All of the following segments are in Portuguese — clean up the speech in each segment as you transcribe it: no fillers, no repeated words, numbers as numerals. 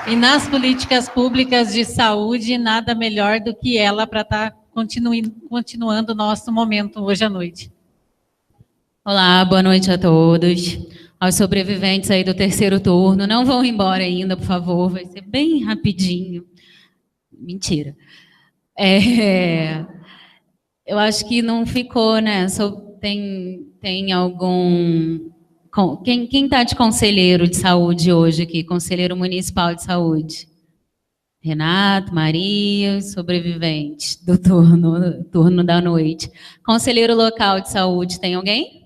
E nas políticas públicas de saúde, nada melhor do que ela para estar continuando o nosso momento hoje à noite. Olá, boa noite a todos. Aos sobreviventes aí do terceiro turno, não vão embora ainda, por favor, vai ser bem rapidinho. Mentira. Eu acho que não ficou, né? Tem algum... Quem está de conselheiro de saúde hoje aqui? Conselheiro municipal de saúde? Renato, Maria, sobreviventes do turno da noite. Conselheiro local de saúde, tem alguém?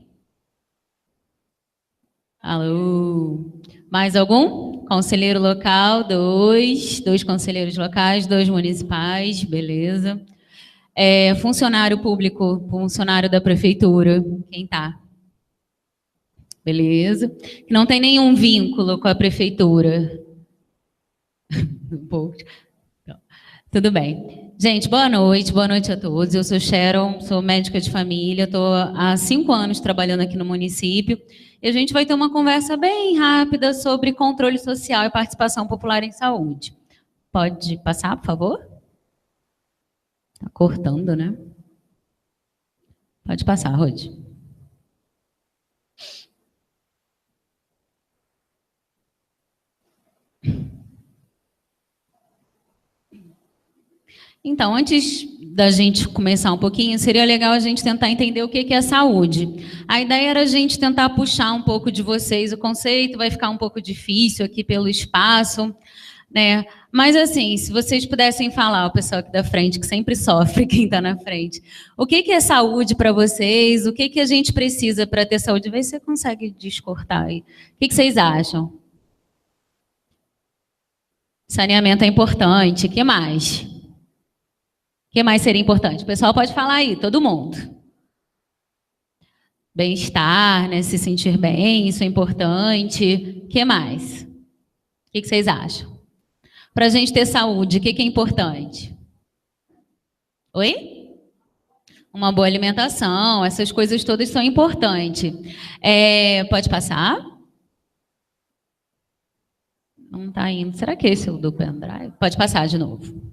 Alô? Mais algum? Conselheiro local, dois conselheiros locais, 2 municipais, beleza. Funcionário público, funcionário da prefeitura, quem tá? Beleza. Não tem nenhum vínculo com a prefeitura. Tudo bem. Gente, boa noite a todos. Eu sou Sharon, sou médica de família, estou há 5 anos trabalhando aqui no município e a gente vai ter uma conversa bem rápida sobre controle social e participação popular em saúde. Pode passar, por favor? Está cortando, né? Pode passar, Rod. Então, antes da gente começar um pouquinho, seria legal a gente tentar entender o que é saúde. A ideia era a gente tentar puxar um pouco de vocês o conceito, vai ficar um pouco difícil aqui pelo espaço, né? Mas assim, se vocês pudessem falar, o pessoal aqui da frente, que sempre sofre quem está na frente, o que é saúde para vocês? O que a gente precisa para ter saúde? Vê se você consegue descortar aí. O que vocês acham? Saneamento é importante. O que mais? O que mais seria importante? O pessoal pode falar aí, todo mundo. Bem-estar, né? Se sentir bem, isso é importante. O que mais? O que vocês acham? Para a gente ter saúde, o que é importante? Oi? Uma boa alimentação, essas coisas todas são importantes. Pode passar? Não está indo. Será que esse é o do pendrive? Pode passar de novo.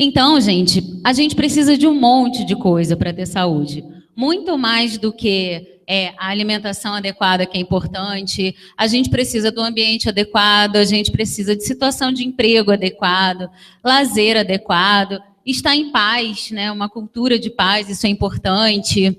Então, gente, a gente precisa de um monte de coisa para ter saúde. Muito mais do que a alimentação adequada, que é importante. A gente precisa do ambiente adequado, a gente precisa de situação de emprego adequado, lazer adequado, estar em paz, né? Uma cultura de paz, isso é importante.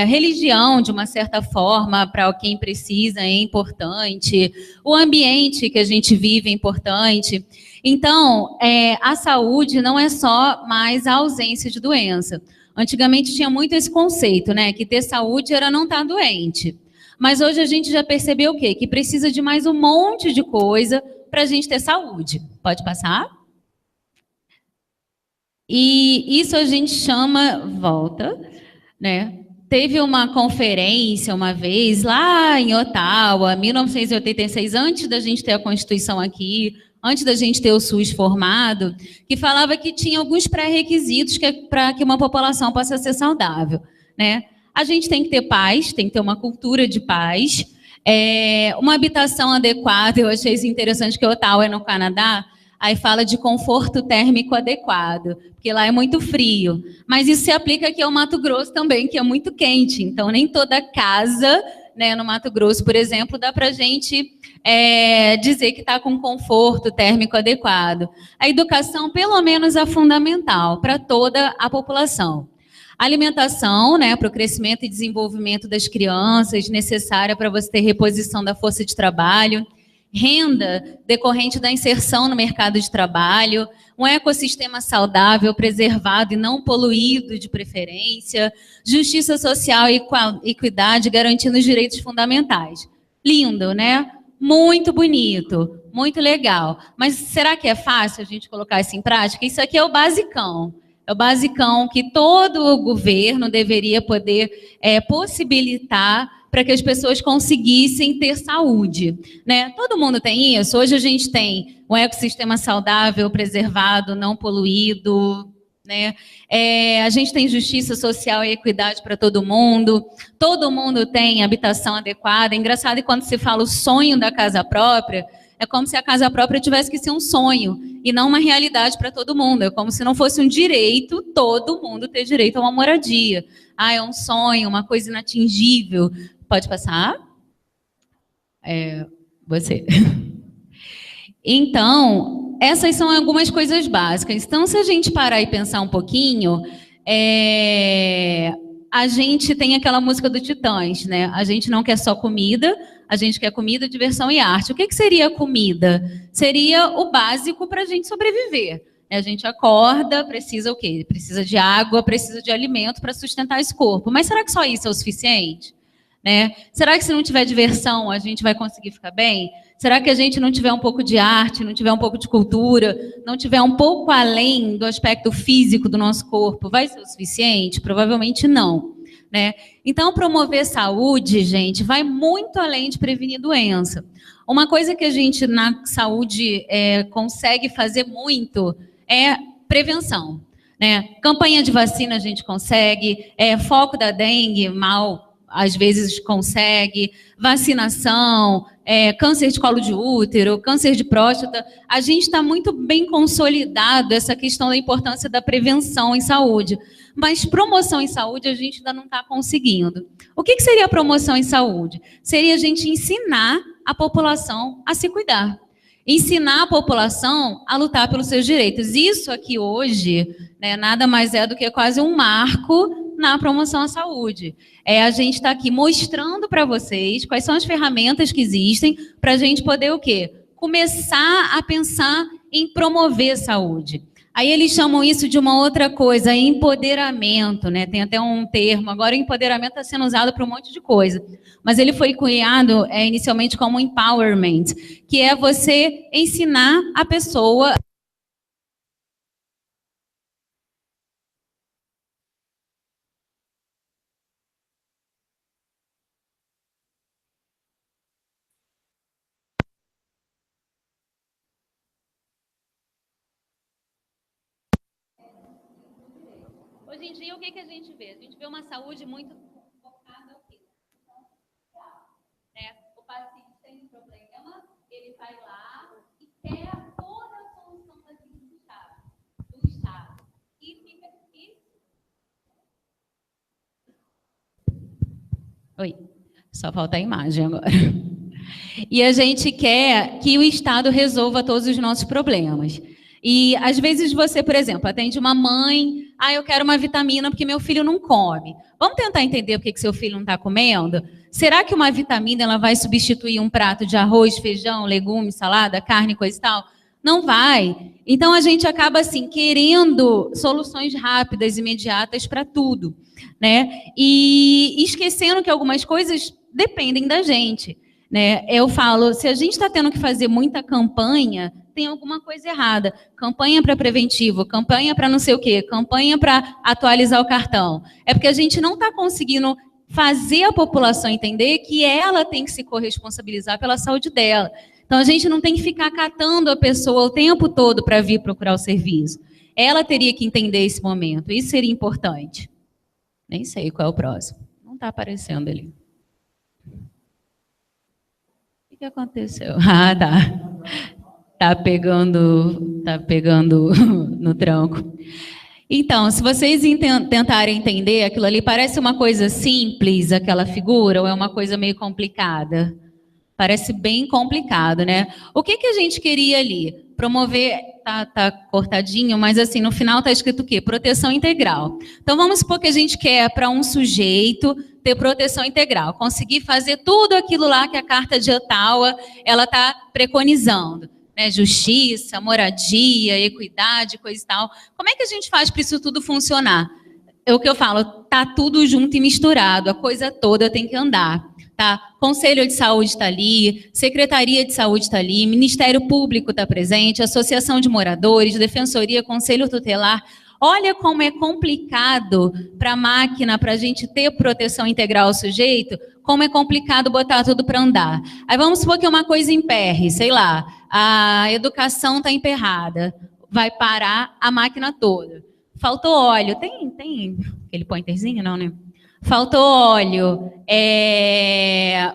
Religião, de uma certa forma, para quem precisa, é importante. O ambiente que a gente vive é importante. Então, a saúde não é só mais a ausência de doença. Antigamente tinha muito esse conceito, né? Que ter saúde era não estar doente. Mas hoje a gente já percebeu o quê? Que precisa de mais um monte de coisa para a gente ter saúde. Pode passar? E isso a gente chama, volta, né? Teve uma conferência uma vez lá em Ottawa, 1986, antes da gente ter a Constituição aqui, antes da gente ter o SUS formado, que falava que tinha alguns pré-requisitos para que uma população possa ser saudável, né? A gente tem que ter paz, tem que ter uma cultura de paz, uma habitação adequada. Eu achei isso interessante, que Ottawa é no Canadá, aí fala de conforto térmico adequado, porque lá é muito frio. Mas isso se aplica aqui ao Mato Grosso também, que é muito quente. Então, nem toda casa, né, no Mato Grosso, por exemplo, dá para a gente dizer que está com conforto térmico adequado. A educação, pelo menos, é fundamental para toda a população. A alimentação, né, para o crescimento e desenvolvimento das crianças, necessária para você ter reposição da força de trabalho. Renda decorrente da inserção no mercado de trabalho, um ecossistema saudável, preservado e não poluído de preferência, justiça social e equidade, garantindo os direitos fundamentais. Lindo, né? Muito bonito, muito legal. Mas será que é fácil a gente colocar isso em prática? Isso aqui é o basicão. É o basicão que todo o governo deveria poder possibilitar para que as pessoas conseguissem ter saúde, né? Todo mundo tem isso. Hoje a gente tem um ecossistema saudável, preservado, não poluído, né? A gente tem justiça social e equidade para todo mundo tem habitação adequada. É engraçado que quando se fala o sonho da casa própria, é como se a casa própria tivesse que ser um sonho e não uma realidade para todo mundo. É como se não fosse um direito todo mundo ter direito a uma moradia. É um sonho, uma coisa inatingível. Pode passar? Você. Então, essas são algumas coisas básicas. Então, se a gente parar e pensar um pouquinho, a gente tem aquela música do Titãs, né? A gente não quer só comida, a gente quer comida, diversão e arte. O que seria comida? Seria o básico para a gente sobreviver. A gente acorda, precisa o quê? Precisa de água, precisa de alimento para sustentar esse corpo. Mas será que só isso é o suficiente? Né? Será que se não tiver diversão, a gente vai conseguir ficar bem? Será que a gente não tiver um pouco de arte, não tiver um pouco de cultura, não tiver um pouco além do aspecto físico do nosso corpo, vai ser o suficiente? Provavelmente não. Né? Então, promover saúde, gente, vai muito além de prevenir doença. Uma coisa que a gente, na saúde, consegue fazer muito é prevenção. Né? Campanha de vacina a gente consegue, foco da dengue, às vezes consegue, vacinação, câncer de colo de útero, câncer de próstata. A gente está muito bem consolidado essa questão da importância da prevenção em saúde. Mas promoção em saúde a gente ainda não está conseguindo. O que seria a promoção em saúde? Seria a gente ensinar a população a se cuidar. Ensinar a população a lutar pelos seus direitos. Isso aqui hoje, né, nada mais é do que quase um marco na promoção à saúde. A gente está aqui mostrando para vocês quais são as ferramentas que existem para a gente poder o quê? Começar a pensar em promover saúde. Aí eles chamam isso de uma outra coisa, empoderamento, né? Tem até um termo, agora o empoderamento está sendo usado para um monte de coisa. Mas ele foi cunhado inicialmente como empowerment, que é você ensinar a pessoa... Hoje em dia, o que a gente vê? A gente vê uma saúde muito focada no quê? Né? O paciente tem um problema, ele vai lá e quer toda a solução do Estado. E fica aqui... Oi, só falta a imagem agora. E a gente quer que o Estado resolva todos os nossos problemas. E, às vezes, você, por exemplo, atende uma mãe, eu quero uma vitamina porque meu filho não come. Vamos tentar entender por que seu filho não está comendo? Será que uma vitamina ela vai substituir um prato de arroz, feijão, legumes, salada, carne, coisa e tal? Não vai. Então, a gente acaba, assim, querendo soluções rápidas, imediatas para tudo, né? E esquecendo que algumas coisas dependem da gente. Né? Eu falo, se a gente está tendo que fazer muita campanha, tem alguma coisa errada. Campanha para preventivo, campanha para não sei o quê, campanha para atualizar o cartão. É porque a gente não está conseguindo fazer a população entender que ela tem que se corresponsabilizar pela saúde dela. Então, a gente não tem que ficar catando a pessoa o tempo todo para vir procurar o serviço. Ela teria que entender esse momento. Isso seria importante. Nem sei qual é o próximo. Não está aparecendo ali. O que aconteceu? Tá. Tá pegando no tranco. Então, se vocês tentarem entender, aquilo ali parece uma coisa simples, aquela figura, ou é uma coisa meio complicada? Parece bem complicado, né? O que a gente queria ali? Promover, tá cortadinho, mas assim, no final tá escrito o quê? Proteção integral. Então, vamos supor que a gente quer, para um sujeito, ter proteção integral. Conseguir fazer tudo aquilo lá que a Carta de Ottawa, ela tá preconizando. Né? Justiça, moradia, equidade, coisa e tal. Como é que a gente faz para isso tudo funcionar? É o que eu falo, tá tudo junto e misturado, a coisa toda tem que andar. Tá? Conselho de Saúde está ali, Secretaria de Saúde está ali, Ministério Público está presente, Associação de Moradores, Defensoria, Conselho Tutelar. Olha como é complicado para a máquina, para a gente ter proteção integral ao sujeito, como é complicado botar tudo para andar. Aí vamos supor que uma coisa emperre, sei lá, a educação está emperrada, vai parar a máquina toda. faltou óleo. Tem aquele pointerzinho, não, né? Faltou óleo.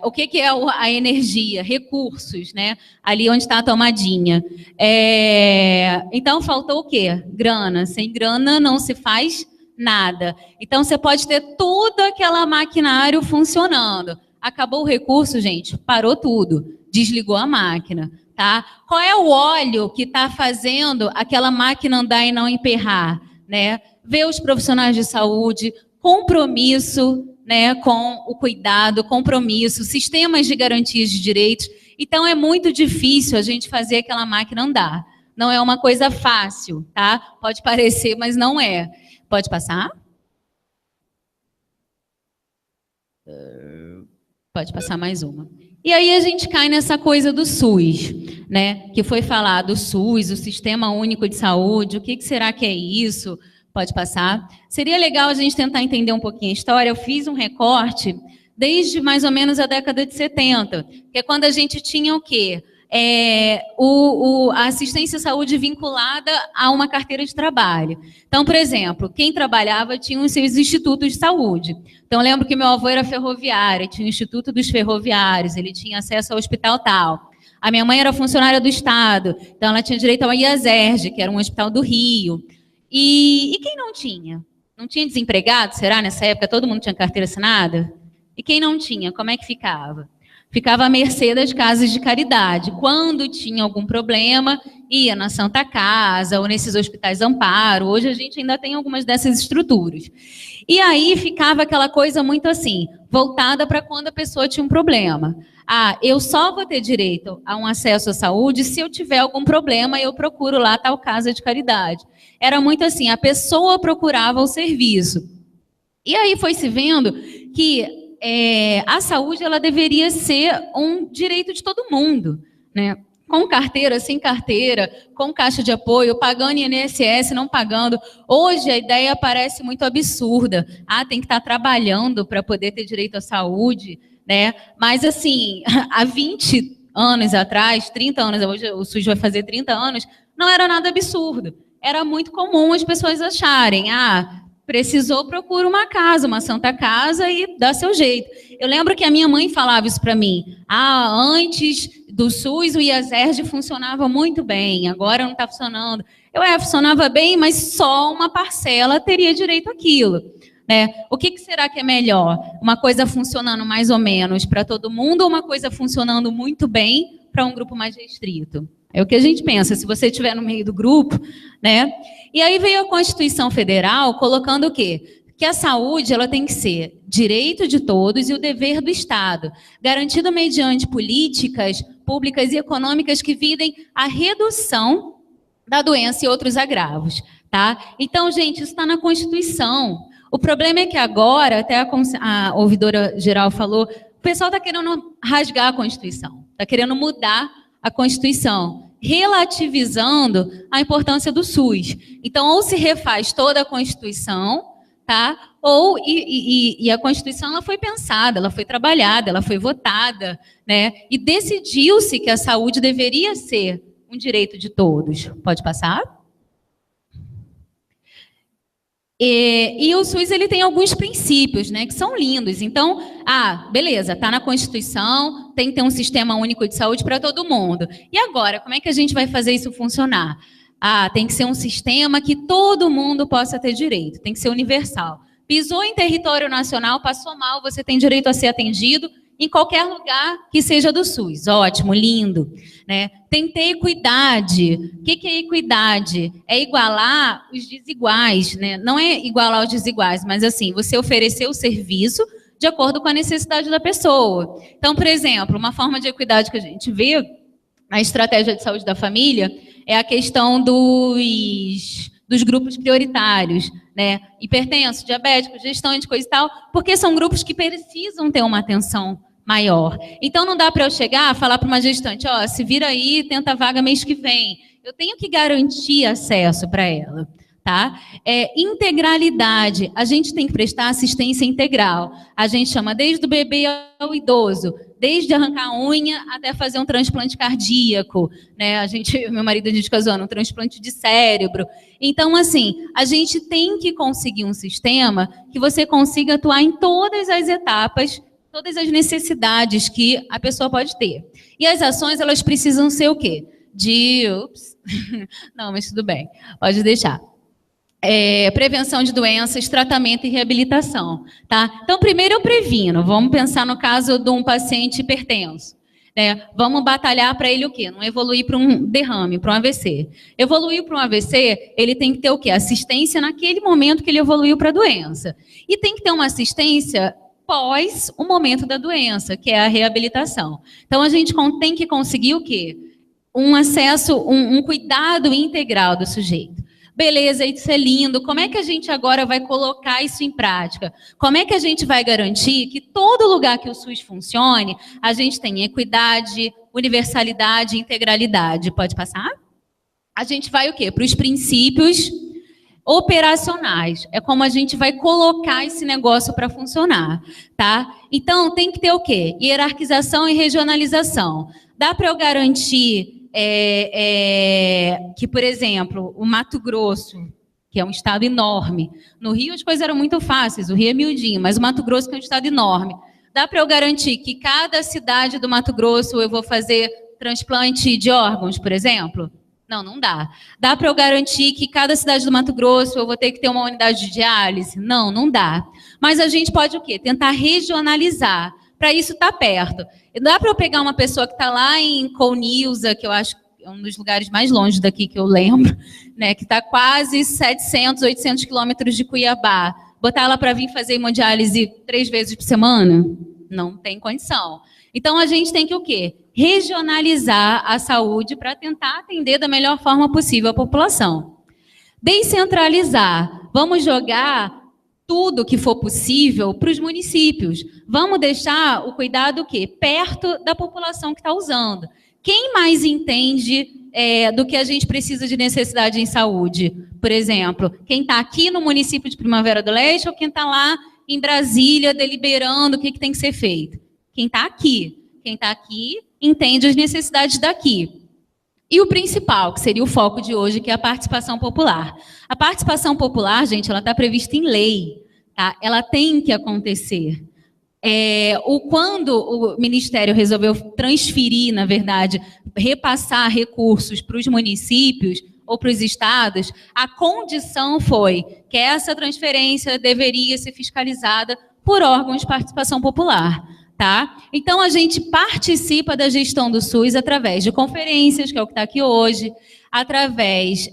O que é a energia? Recursos, né? Ali onde está a tomadinha. Então, faltou o quê? Grana. Sem grana não se faz nada. Então, você pode ter todo aquele maquinário funcionando. Acabou o recurso, gente, parou tudo. Desligou a máquina, tá? Qual é o óleo que está fazendo aquela máquina andar e não emperrar, né? Ver os profissionais de saúde, compromisso, né, com o cuidado, compromisso, sistemas de garantias de direitos. Então, é muito difícil a gente fazer aquela máquina andar. Não é uma coisa fácil, tá? Pode parecer, mas não é. Pode passar? Pode passar mais uma. E aí a gente cai nessa coisa do SUS, né? Que foi falado, o SUS, o Sistema Único de Saúde, o que será que é isso? Pode passar. Seria legal a gente tentar entender um pouquinho a história. Eu fiz um recorte desde mais ou menos a década de 70, que é quando a gente tinha o quê? A assistência à saúde vinculada a uma carteira de trabalho. Então, por exemplo, quem trabalhava tinha os seus institutos de saúde. Então, eu lembro que meu avô era ferroviário, tinha o Instituto dos Ferroviários, ele tinha acesso ao hospital tal. A minha mãe era funcionária do Estado, então ela tinha direito ao IASERJ, que era um hospital do Rio. E quem não tinha? Não tinha desempregado, será, nessa época? Todo mundo tinha carteira assinada? E quem não tinha, como é que ficava? Ficava à mercê das casas de caridade. Quando tinha algum problema, ia na Santa Casa ou nesses hospitais Amparo. Hoje a gente ainda tem algumas dessas estruturas. E aí ficava aquela coisa muito assim, voltada para quando a pessoa tinha um problema. Eu só vou ter direito a um acesso à saúde se eu tiver algum problema, eu procuro lá tal casa de caridade. Era muito assim, a pessoa procurava o serviço. E aí foi se vendo que a saúde ela deveria ser um direito de todo mundo, né? Com carteira, sem carteira, com caixa de apoio, pagando INSS, não pagando. Hoje a ideia parece muito absurda. Tem que estar trabalhando para poder ter direito à saúde, né? Mas assim, há 20 anos atrás, 30 anos, hoje o SUS vai fazer 30 anos, não era nada absurdo. Era muito comum as pessoas acharem, precisou, procura uma casa, uma Santa Casa e dá seu jeito. Eu lembro que a minha mãe falava isso para mim. Antes do SUS, o IASERJ funcionava muito bem, agora não está funcionando. Funcionava bem, mas só uma parcela teria direito àquilo. Né? O que será que é melhor? Uma coisa funcionando mais ou menos para todo mundo ou uma coisa funcionando muito bem para um grupo mais restrito? É o que a gente pensa, se você estiver no meio do grupo, né? E aí veio a Constituição Federal colocando o quê? Que a saúde ela tem que ser direito de todos e o dever do Estado, garantido mediante políticas públicas e econômicas que visem a redução da doença e outros agravos, tá? Então, gente, isso está na Constituição. O problema é que agora, até a ouvidora geral falou, o pessoal está querendo rasgar a Constituição, está querendo mudar a Constituição, relativizando a importância do SUS. Então, ou se refaz toda a Constituição, tá? Ou e a Constituição ela foi pensada, ela foi trabalhada, ela foi votada, né? E decidiu-se que a saúde deveria ser um direito de todos. Pode passar? E o SUS ele tem alguns princípios, né, que são lindos. Então, beleza, está na Constituição, tem que ter um sistema único de saúde para todo mundo. E agora, como é que a gente vai fazer isso funcionar? Tem que ser um sistema que todo mundo possa ter direito, tem que ser universal. Pisou em território nacional, passou mal, você tem direito a ser atendido em qualquer lugar que seja do SUS. Ótimo, lindo. Né? Tem que ter equidade. O que é equidade? É igualar os desiguais. Né? Não é igualar os desiguais, mas assim, você oferecer o serviço de acordo com a necessidade da pessoa. Então, por exemplo, uma forma de equidade que a gente vê na estratégia de saúde da família é a questão dos grupos prioritários, né? Hipertenso, diabético, gestante, coisa e tal, porque são grupos que precisam ter uma atenção maior. Então, não dá para eu chegar e falar para uma gestante, se vira aí, tenta vaga mês que vem. Eu tenho que garantir acesso para ela, tá? Integralidade. A gente tem que prestar assistência integral. A gente chama desde o bebê ao idoso, desde arrancar a unha até fazer um transplante cardíaco, né? Meu marido, a gente fica zoando, um transplante de cérebro. Então, assim, a gente tem que conseguir um sistema que você consiga atuar em todas as etapas, todas as necessidades que a pessoa pode ter. E as ações, elas precisam ser o quê? Não, mas tudo bem, pode deixar. Prevenção de doenças, tratamento e reabilitação, tá? Então, primeiro eu previno. Vamos pensar no caso de um paciente hipertenso, né? Vamos batalhar para ele o quê? Não evoluir para um derrame, para um AVC. Evoluir para um AVC, ele tem que ter o quê? Assistência naquele momento que ele evoluiu para a doença. E tem que ter uma assistência pós o momento da doença, que é a reabilitação. Então, a gente tem que conseguir o quê? Um acesso, um cuidado integral do sujeito. Beleza, isso é lindo. Como é que a gente agora vai colocar isso em prática? Como é que a gente vai garantir que todo lugar que o SUS funcione, a gente tem equidade, universalidade e integralidade? Pode passar? A gente vai o quê? Para os princípios operacionais. É como a gente vai colocar esse negócio para funcionar, tá? Então, tem que ter o quê? Hierarquização e regionalização. Dá para eu garantir que, por exemplo, o Mato Grosso, que é um estado enorme, no Rio as coisas eram muito fáceis, o Rio é miudinho, mas o Mato Grosso que é um estado enorme, dá para eu garantir que cada cidade do Mato Grosso eu vou fazer transplante de órgãos, por exemplo? Não, não dá. Dá para eu garantir que cada cidade do Mato Grosso eu vou ter que ter uma unidade de diálise? Não, não dá. Mas a gente pode o quê? Tentar regionalizar. Para isso estar perto. E dá para eu pegar uma pessoa que está lá em Counilza, que eu acho que é um dos lugares mais longe daqui que eu lembro, né, que está quase 700, 800 quilômetros de Cuiabá, botar ela para vir fazer hemodiálise 3 vezes por semana? Não tem condição. Então, a gente tem que o quê? Regionalizar a saúde para tentar atender da melhor forma possível a população. Descentralizar. Vamos jogar tudo que for possível para os municípios. Vamos deixar o cuidado o quê? Perto da população que está usando. Quem mais entende do que a gente precisa de necessidade em saúde? Por exemplo, quem está aqui no município de Primavera do Leste ou quem está lá em Brasília deliberando o que tem que ser feito? Quem está aqui. Quem está aqui entende as necessidades daqui. E o principal, que seria o foco de hoje, que é a participação popular. A participação popular, gente, ela está prevista em lei, tá? Ela tem que acontecer. Quando o Ministério resolveu transferir, na verdade, repassar recursos para os municípios ou para os estados, a condição foi que essa transferência deveria ser fiscalizada por órgãos de participação popular. Tá? Então, a gente participa da gestão do SUS através de conferências, que é o que está aqui hoje, através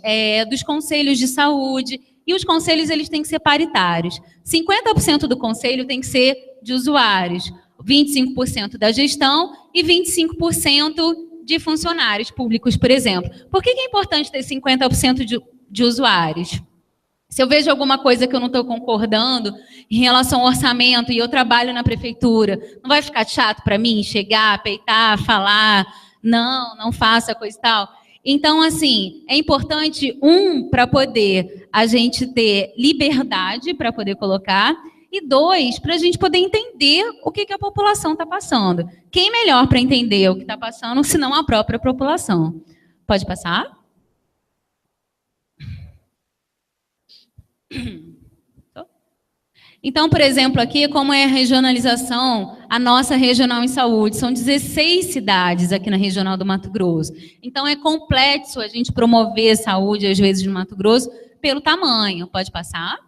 dos conselhos de saúde, e os conselhos eles têm que ser paritários. 50% do conselho tem que ser de usuários, 25% da gestão e 25% de funcionários públicos, por exemplo. Por que é importante ter 50% de usuários? Se eu vejo alguma coisa que eu não estou concordando em relação ao orçamento e eu trabalho na prefeitura, não vai ficar chato para mim chegar, peitar, falar, não faça coisa e tal? Então, assim, é importante, para poder a gente ter liberdade para poder colocar, e 2, para a gente poder entender o que a população está passando. Quem melhor para entender o que está passando, senão a própria população? Pode passar? Então, por exemplo, aqui, como é a regionalização, a nossa regional em saúde, são 16 cidades aqui na regional do Mato Grosso. Então, é complexo a gente promover a saúde, às vezes, no Mato Grosso, pelo tamanho. Pode passar?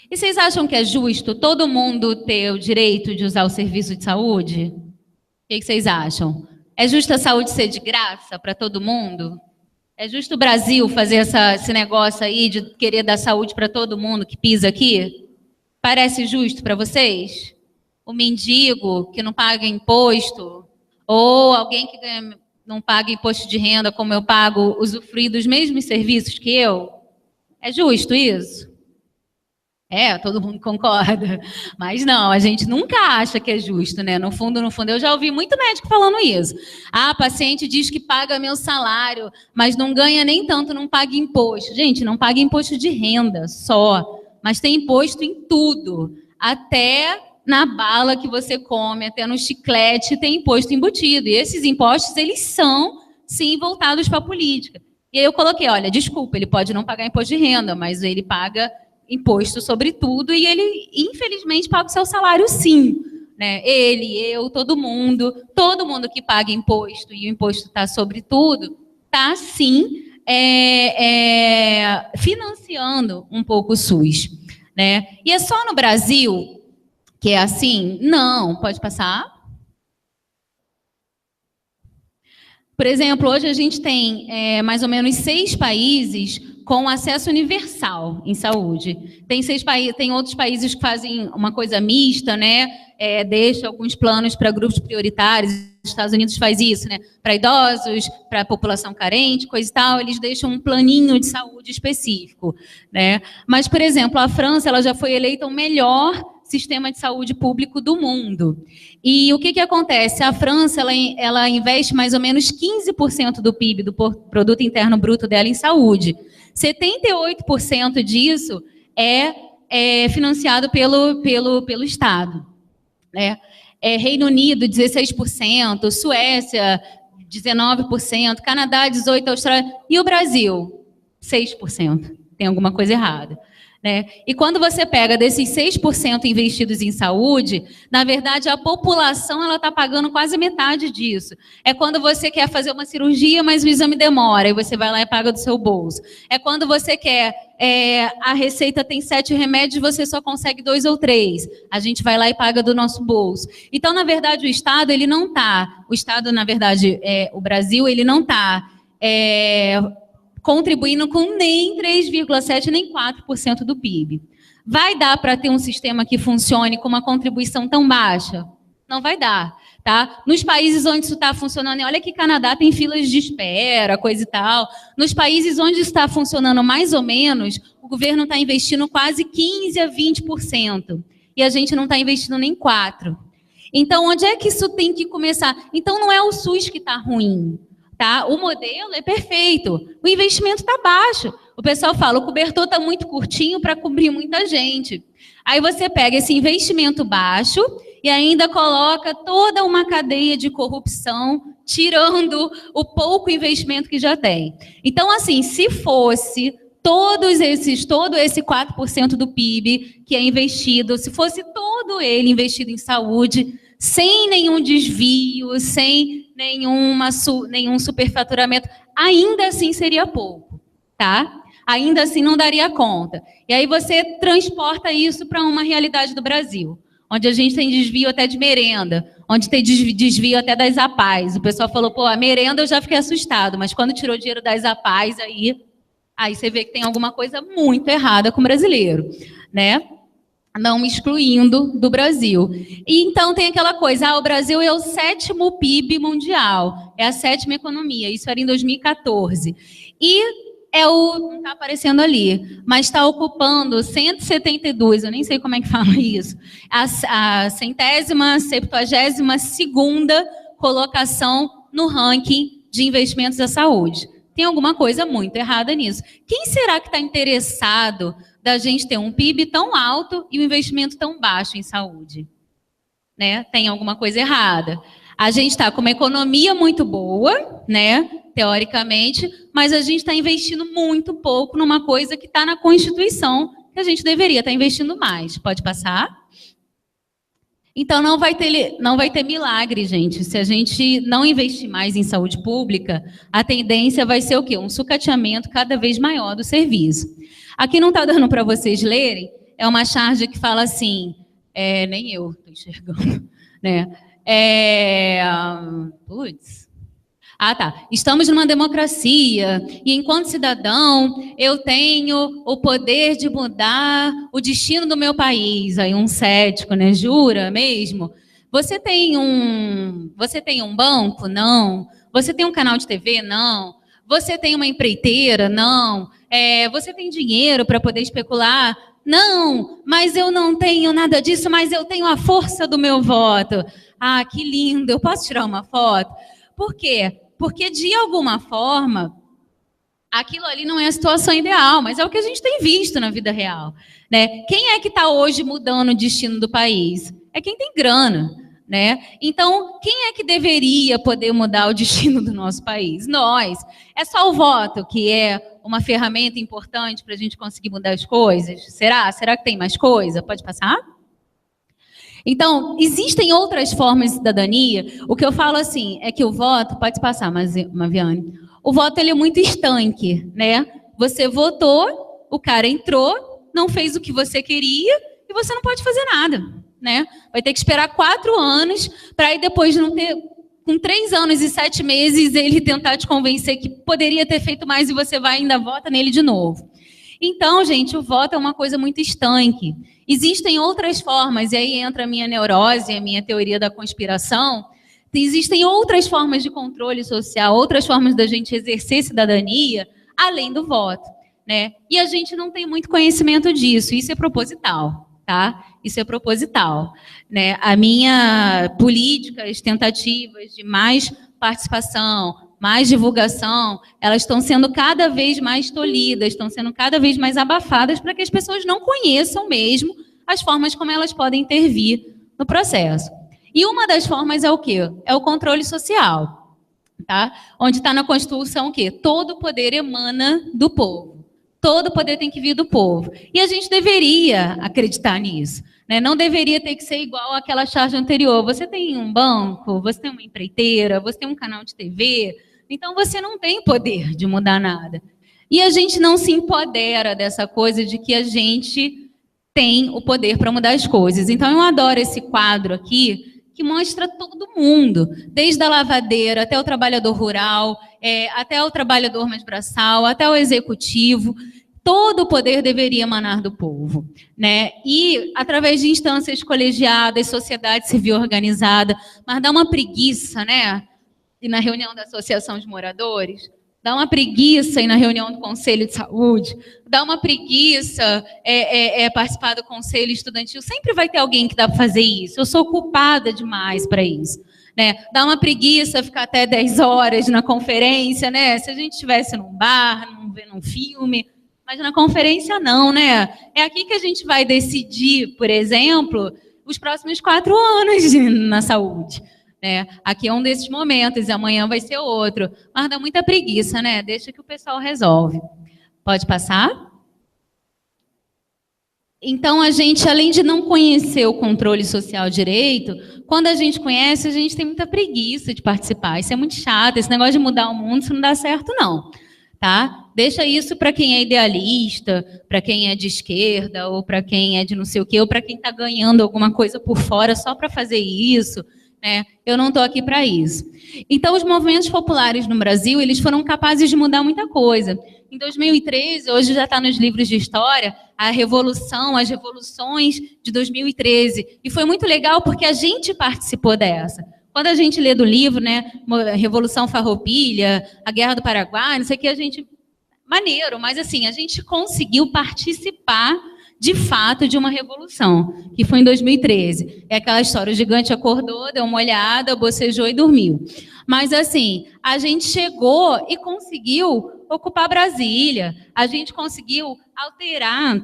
E vocês acham que é justo todo mundo ter o direito de usar o serviço de saúde? O que vocês acham? É justo a saúde ser de graça para todo mundo? É justo o Brasil fazer esse negócio aí de querer dar saúde para todo mundo que pisa aqui? Parece justo para vocês? O mendigo que não paga imposto, ou alguém que não paga imposto de renda como eu pago, usufruir dos mesmos serviços que eu? É justo isso? Todo mundo concorda. Mas não, a gente nunca acha que é justo, né? No fundo, eu já ouvi muito médico falando isso. A paciente diz que paga meu salário, mas não ganha nem tanto, não paga imposto. Gente, não paga imposto de renda só, mas tem imposto em tudo. Até na bala que você come, até no chiclete tem imposto embutido. E esses impostos, eles são, sim, voltados para a política. E aí eu coloquei, olha, desculpa, ele pode não pagar imposto de renda, mas ele paga imposto sobre tudo e ele, infelizmente, paga o seu salário, sim. Né? Ele, eu, todo mundo que paga imposto, e o imposto está sobre tudo, está, sim, financiando um pouco o SUS. Né? E é só no Brasil que é assim? Não, pode passar. Por exemplo, hoje a gente tem mais ou menos 6 países com acesso universal em saúde. Tem outros países que fazem uma coisa mista, né? Deixa alguns planos para grupos prioritários. Os Estados Unidos faz isso, né? Para idosos, para a população carente, coisa e tal, eles deixam um planinho de saúde específico, né? Mas, por exemplo, a França, ela já foi eleita o melhor sistema de saúde público do mundo. E o que acontece? A França, ela investe mais ou menos 15% do PIB, do Produto Interno Bruto dela, em saúde. 78% disso é financiado pelo Estado. Né? Reino Unido, 16%, Suécia, 19%, Canadá, 18%, Austrália, e o Brasil, 6%. Tem alguma coisa errada. Né? E quando você pega desses 6% investidos em saúde, na verdade, a população está pagando quase metade disso. É quando você quer fazer uma cirurgia, mas o exame demora, e você vai lá e paga do seu bolso. É quando você quer, a receita tem 7 remédios, você só consegue 2 ou 3. A gente vai lá e paga do nosso bolso. Então, na verdade, o Estado, ele não está... O Estado, na verdade, o Brasil, ele não está... contribuindo com nem 3,7% nem 4% do PIB. Vai dar para ter um sistema que funcione com uma contribuição tão baixa? Não vai dar. Tá? Nos países onde isso está funcionando, olha que Canadá tem filas de espera, coisa e tal. Nos países onde isso está funcionando mais ou menos, o governo está investindo quase 15% a 20%. E a gente não está investindo nem 4%. Então, onde é que isso tem que começar? Então, não é o SUS que está ruim. Tá? O modelo é perfeito, o investimento está baixo. O pessoal fala, o cobertor está muito curtinho para cobrir muita gente. Aí você pega esse investimento baixo e ainda coloca toda uma cadeia de corrupção, tirando o pouco investimento que já tem. Então, assim, se fosse todo esse 4% do PIB que é investido, se fosse todo ele investido em saúde, sem nenhum desvio, sem nenhum superfaturamento, ainda assim seria pouco, tá? Ainda assim não daria conta. E aí você transporta isso para uma realidade do Brasil, onde a gente tem desvio até de merenda, onde tem desvio até das APAES. O pessoal falou, pô, a merenda eu já fiquei assustado, mas quando tirou dinheiro das APAES, aí você vê que tem alguma coisa muito errada com o brasileiro, né? Não me excluindo do Brasil. E então tem aquela coisa, o Brasil é o 7º PIB mundial, é a 7ª economia, isso era em 2014. E não está aparecendo ali, mas está ocupando 172, eu nem sei como é que fala isso, a 172ª colocação no ranking de investimentos da saúde. Tem alguma coisa muito errada nisso. Quem será que está interessado da gente ter um PIB tão alto e um investimento tão baixo em saúde? Né? Tem alguma coisa errada. A gente está com uma economia muito boa, né? Teoricamente, mas a gente está investindo muito pouco numa coisa que está na Constituição, que a gente deveria estar investindo mais. Pode passar? Então, não vai ter milagre, gente. Se a gente não investir mais em saúde pública, a tendência vai ser o quê? Um sucateamento cada vez maior do serviço. Aqui não está dando para vocês lerem, é uma charge que fala assim, nem eu estou enxergando, né? Tá. Estamos numa democracia e, enquanto cidadão, eu tenho o poder de mudar o destino do meu país. Aí um cético, né? Jura mesmo? Você tem um banco? Não. Você tem um canal de TV? Não. Você tem uma empreiteira? Não. Você tem dinheiro para poder especular? Não, mas eu não tenho nada disso, mas eu tenho a força do meu voto. Ah, que lindo, eu posso tirar uma foto? Por quê? Porque, de alguma forma, Aquilo ali não é a situação ideal, mas é o que a gente tem visto na vida real, né? Quem é que está hoje mudando o destino do país? É quem tem grana, né? Então, quem é que deveria poder mudar o destino do nosso país? Nós. É só o voto que é uma ferramenta importante para a gente conseguir mudar as coisas? Será? Será que tem mais coisa? Pode passar? Então, existem outras formas de cidadania. O que eu falo assim é que o voto, pode passar, Maviane, o voto ele é muito estanque, né? Você votou, o cara entrou, não fez o que você queria e você não pode fazer nada, né? Vai ter que esperar 4 anos para aí depois não ter, com 3 anos e 7 meses, ele tentar te convencer que poderia ter feito mais e você vai e ainda vota nele de novo. Então, gente, o voto é uma coisa muito estanque. Existem outras formas, e aí entra a minha neurose, a minha teoria da conspiração. Existem outras formas de controle social, outras formas da gente exercer cidadania, além do voto, né? E a gente não tem muito conhecimento disso, isso é proposital, tá? Isso é proposital, né? A minha políticas, tentativas de mais participação, mais divulgação, elas estão sendo cada vez mais tolhidas, estão sendo cada vez mais abafadas para que as pessoas não conheçam mesmo as formas como elas podem intervir no processo. E uma das formas é o quê? É o controle social, tá? Onde está na Constituição o quê? Todo poder emana do povo. Todo poder tem que vir do povo. E a gente deveria acreditar nisso, né? Não deveria ter que ser igual àquela charge anterior. Você tem um banco, você tem uma empreiteira, você tem um canal de TV, então você não tem poder de mudar nada. E a gente não se empodera dessa coisa de que a gente tem o poder para mudar as coisas. Então eu adoro esse quadro aqui, que mostra todo mundo, desde a lavadeira até o trabalhador rural, até o trabalhador mais braçal, até o executivo. Todo o poder deveria emanar do povo, né? E através de instâncias colegiadas, sociedade civil organizada, mas dá uma preguiça, né? E na reunião da Associação de Moradores, dá uma preguiça ir na reunião do Conselho de Saúde, dá uma preguiça participar do Conselho Estudantil. Sempre vai ter alguém que dá para fazer isso. Eu sou culpada demais para isso, né? Dá uma preguiça ficar até 10 horas na conferência, né? Se a gente estivesse num bar, vendo um filme, mas na conferência não, né? É aqui que a gente vai decidir, por exemplo, os próximos 4 anos na saúde. Aqui é um desses momentos, e amanhã vai ser outro. Mas dá muita preguiça, né? Deixa que o pessoal resolve. Pode passar? Então, a gente, além de não conhecer o controle social direito, quando a gente conhece, a gente tem muita preguiça de participar. Isso é muito chato, esse negócio de mudar o mundo, isso não dá certo, não. Tá? Deixa isso para quem é idealista, para quem é de esquerda, ou para quem é de não sei o quê, ou para quem está ganhando alguma coisa por fora só para fazer isso. Eu não estou aqui para isso. Então, os movimentos populares no Brasil, eles foram capazes de mudar muita coisa. Em 2013, hoje já está nos livros de história, a revolução, as revoluções de 2013. E foi muito legal porque a gente participou dessa. Quando a gente lê do livro, né, Revolução Farroupilha, a Guerra do Paraguai, não sei o que, a gente... Maneiro, mas assim, a gente conseguiu participar de fato, de uma revolução, que foi em 2013. É aquela história, o gigante acordou, deu uma olhada, bocejou e dormiu. Mas, assim, a gente chegou e conseguiu ocupar Brasília, a gente conseguiu alterar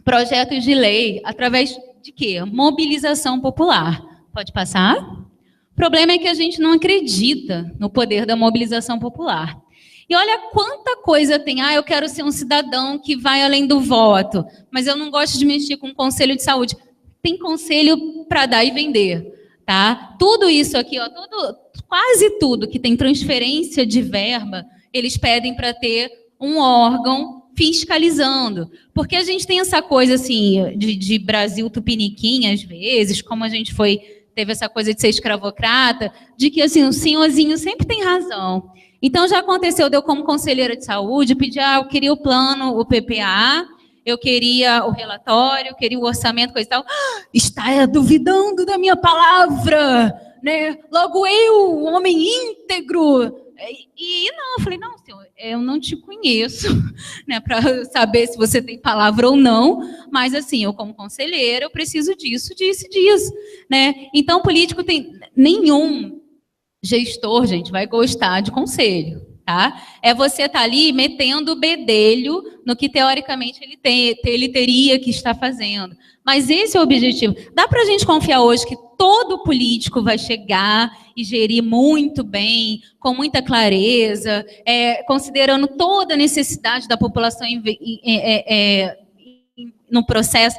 projetos de lei através de quê? Mobilização popular. Pode passar? O problema é que a gente não acredita no poder da mobilização popular. E olha quanta coisa tem. Eu quero ser um cidadão que vai além do voto, mas eu não gosto de mexer com o conselho de saúde. Tem conselho para dar e vender, tá? Tudo isso aqui, ó, quase tudo que tem transferência de verba, eles pedem para ter um órgão fiscalizando. Porque a gente tem essa coisa assim de Brasil tupiniquim, às vezes, como a gente teve essa coisa de ser escravocrata, de que assim, o senhorzinho sempre tem razão. Então, já aconteceu, eu como conselheira de saúde, pedi, eu queria o plano, o PPA, eu queria o relatório, eu queria o orçamento, coisa e tal. Está duvidando da minha palavra, né? Logo eu, homem íntegro. E não, eu falei, não, senhor, eu não te conheço, né, para saber se você tem palavra ou não, mas assim, eu como conselheira, eu preciso disso, disso, né? Então, político tem nenhum gestor, gente, vai gostar de conselho, tá? É você estar ali metendo o bedelho no que, teoricamente, ele teria que estar fazendo. Mas esse é o objetivo. Dá para a gente confiar hoje que todo político vai chegar e gerir muito bem, com muita clareza, considerando toda a necessidade da população no processo.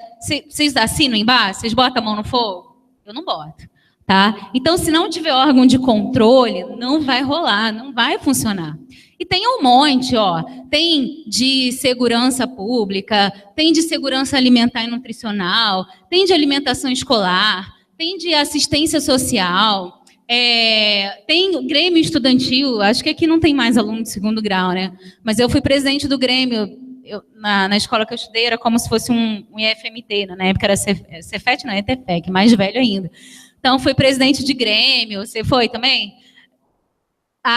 Vocês assinam embaixo? Vocês botam a mão no fogo? Eu não boto. Tá? Então, se não tiver órgão de controle, não vai rolar, não vai funcionar. E tem um monte, ó. Tem de segurança pública, tem de segurança alimentar e nutricional, tem de alimentação escolar, tem de assistência social, tem Grêmio Estudantil. Acho que aqui não tem mais aluno de segundo grau, né? Mas eu fui presidente do Grêmio. Na escola que eu estudei, era como se fosse um IFMT, né? Na época era Cefet, não, ETFEC, mais velho ainda. Então, fui presidente de Grêmio. Você foi também?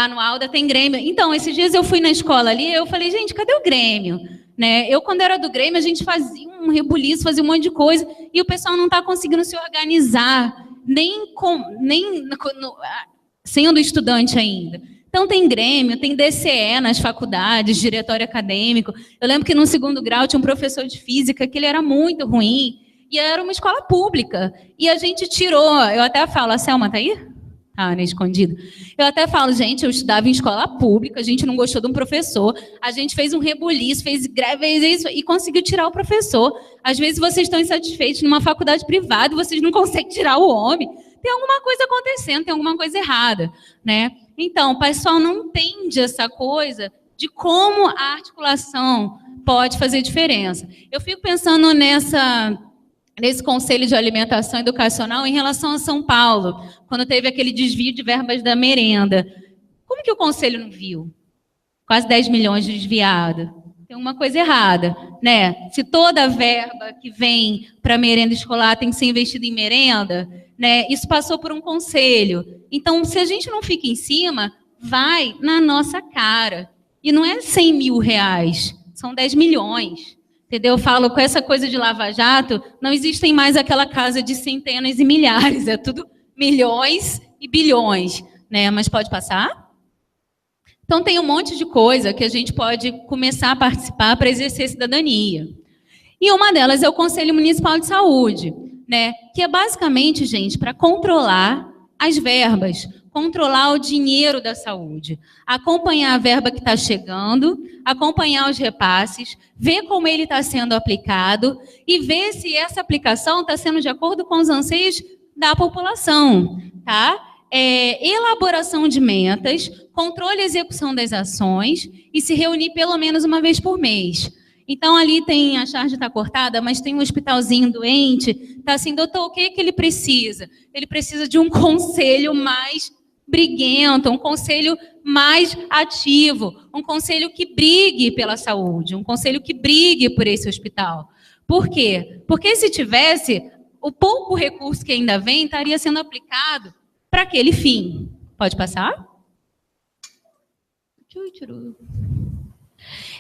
No Alda tem Grêmio. Então, esses dias eu fui na escola ali, eu falei, gente, cadê o Grêmio? Né? Eu, quando era do Grêmio, a gente fazia um rebuliço, fazia um monte de coisa, e o pessoal não está conseguindo se organizar, sendo estudante ainda. Então, tem Grêmio, tem DCE nas faculdades, diretório acadêmico. Eu lembro que no segundo grau tinha um professor de física que ele era muito ruim, e era uma escola pública. E a gente tirou, eu até falo, a Selma tá aí? Né, escondido. Eu até falo, gente, eu estudava em escola pública, a gente não gostou de um professor, a gente fez um rebuliço, fez greve, fez isso, e conseguiu tirar o professor. Às vezes vocês estão insatisfeitos numa faculdade privada, vocês não conseguem tirar o homem. Tem alguma coisa acontecendo, tem alguma coisa errada, né? Então, o pessoal não entende essa coisa de como a articulação pode fazer diferença. Eu fico pensando nesse Conselho de Alimentação Educacional em relação a São Paulo, quando teve aquele desvio de verbas da merenda. Como que o Conselho não viu? Quase 10 milhões desviados. Tem uma coisa errada, né? Se toda a verba que vem para a merenda escolar tem que ser investida em merenda, né? Isso passou por um conselho. Então, se a gente não fica em cima, vai na nossa cara. E não é 100 mil reais, são 10 milhões. Entendeu? Eu falo, com essa coisa de Lava Jato, não existem mais aquela casa de centenas e milhares, é tudo milhões e bilhões, né? Mas pode passar? Então, tem um monte de coisa que a gente pode começar a participar para exercer cidadania. E uma delas é o Conselho Municipal de Saúde, né? Que é basicamente, gente, para controlar as verbas, controlar o dinheiro da saúde, acompanhar a verba que está chegando, acompanhar os repasses, ver como ele está sendo aplicado e ver se essa aplicação está sendo de acordo com os anseios da população, tá? Elaboração de metas, controle e execução das ações e se reunir pelo menos uma vez por mês. Então, ali tem, a charge está cortada, mas tem um hospitalzinho doente, está assim, doutor, o que ele precisa? Ele precisa de um conselho mais briguento, um conselho mais ativo, um conselho que brigue pela saúde, um conselho que brigue por esse hospital. Por quê? Porque se tivesse, o pouco recurso que ainda vem estaria sendo aplicado para aquele fim. Pode passar?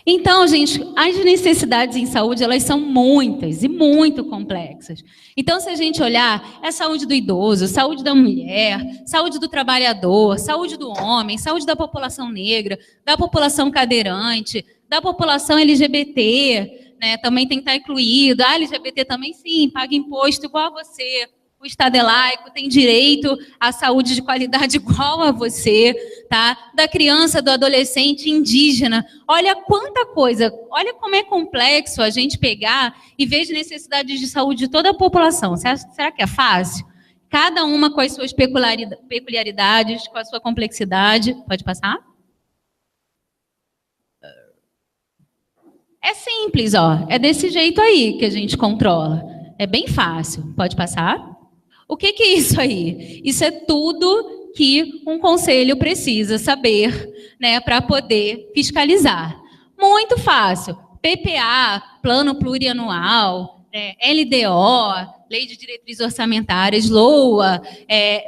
Então, gente, as necessidades em saúde, elas são muitas e muito complexas. Então, se a gente olhar, é saúde do idoso, saúde da mulher, saúde do trabalhador, saúde do homem, saúde da população negra, da população cadeirante, da população LGBT, né, também tem que estar incluído. A LGBT também, sim, paga imposto igual a você. O Estado é laico, tem direito à saúde de qualidade igual a você, tá? Da criança, do adolescente indígena. Olha quanta coisa, olha como é complexo a gente pegar e ver as necessidades de saúde de toda a população. Será que é fácil? Cada uma com as suas peculiaridades, com a sua complexidade. Pode passar? É simples, ó. É desse jeito aí que a gente controla. É bem fácil. Pode passar? O que é isso aí? Isso é tudo que um conselho precisa saber, né, para poder fiscalizar. Muito fácil. PPA, Plano Plurianual, LDO, Lei de Diretrizes Orçamentárias, LOA,